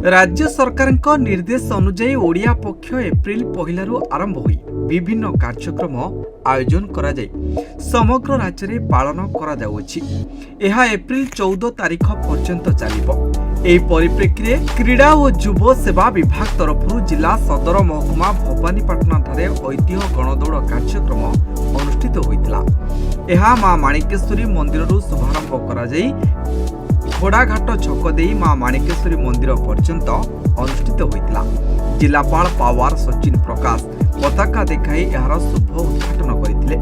राज्य सरकार निर्देश अनुजाई ओडिया पक्ष एप्रिल पहलू आरंभ हुई विभिन्न कार्यक्रम आयोजन करा जाय समग्र राज्य में पालन करा जाउछि। एहा एप्रिल 14 तारीख पर्यंत चलिबो। एही परिप्रेक्षी क्रीड़ा और युव सेवा विभाग तरफ जिला सदर महकुमा भवानीपाटना ठारे ऐतिह्य गणदौड़ कार्यक्रम अनुष्ठित होइतिला। एहा मां माणिकेश्वरी मंदिर शुभारंभ करा जाई घोड़ाघाट छक दे मां माणिकेश्वरी मंदिर पर्यंत अनुष्ठित होइतिला। जिलापाल पावार सचिन प्रकाश पताका देखाई यार शुभ उद्घाटन करथिले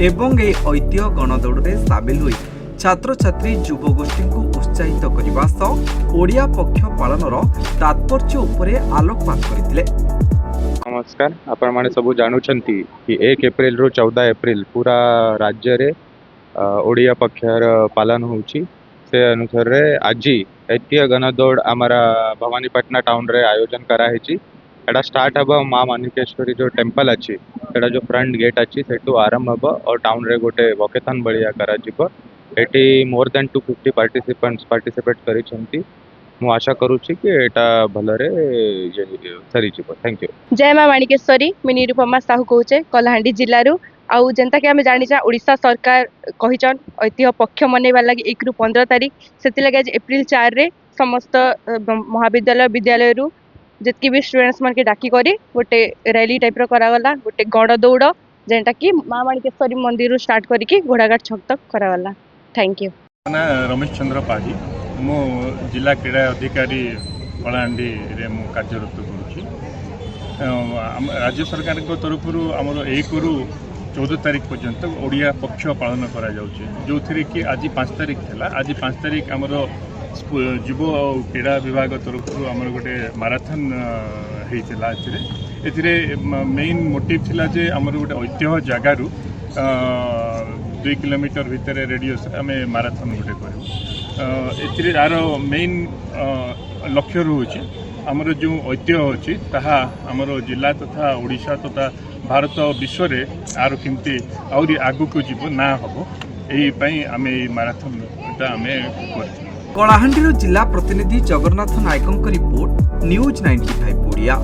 एवं ए ऐतिह्य गणदौड़ रे सामिल होई छात्र छात्री युवगोष्ठी को उत्साहित करने सह ओडिया पक्ष पालनर तात्पर्य उपरे आलोकपात करथिले। नमस्कार, आपण माने सब जानुछंती कि 1 एप्रिल रु 14 एप्रिल पूरा राज्य रे ओडिया पक्षर पालन होउची। से अनुसार रे आज ऐतिह्य गणदौड़ आमरा भवानीपाटना टाउन रे आयोजन करा हेची। एटा स्टार्ट हबो मां माणिकेश्वरी जो टेम्पल अछि एटा जो फ्रंट गेट अछि सेटू आरंभ हबो और टाउन रे गोटे वॉकेथन बलिया करा जिवो। एटी मोर देन 250 पार्टिसिपेंट्स पार्टिसिपेट करिसंती। मु आशा करूची कि एटा भलरे सरी जिवो। Thank you. जय मां माणिकेश्वरी, मैं निरुपमा साहू कहूचे कलाहांडी जिल्लारू। आउ जेनता कि आम जाचा ओडिशा सरकार कहिचन ऐतिह्य पक्ष मनैबार लगी 1 रु 15 तारीख से आज एप्रिल 4 रे समस्त महाविद्यालय विद्यालय जितकी भी स्टूडेंट्स मन के डाकी करी गोटे रैली टाइप करागला। गोटे गण दौड़ जेनटा कि मां माणिकेश्वरी मंदिर स्टार्ट करके घोड़ाघाट छक तक करागला। Thank you. ना रमेश चंद्र पाही, मो जिला क्रीड़ा अधिकारी कलाहांडी रे मु कार्यरत करुछि। राज्य सरकार को तरफ आमर 1 रु 14 तारीख पर्यंत ओडिया पक्ष पालन करा जाउछि, जो थी कि आज 5 तारीख थिला। आज 5 तारीख आमर युव और क्रीड़ा विभाग तरफ आमर गोटे माराथन होइतिला। एथिरे मेन मोटिव थिला जे आमर गोटे ऐतिह्य जगारू 2 किलोमीटर भितर रेडियस आम माराथन गोटे करूँ। एथिरे यार मेन लक्ष्य रोचे आमर जो ऐतिह्य अच्छी ताहा आमर जिला तथा ओडिशा तथा भारत विश्व रे आर केमती आउरी आगु को जीव ना हबो एही आम माराथन आम कर। कलाहांडी जिला प्रतिनिधि जगन्नाथ नायकों रिपोर्ट न्यूज 95 ओडिया।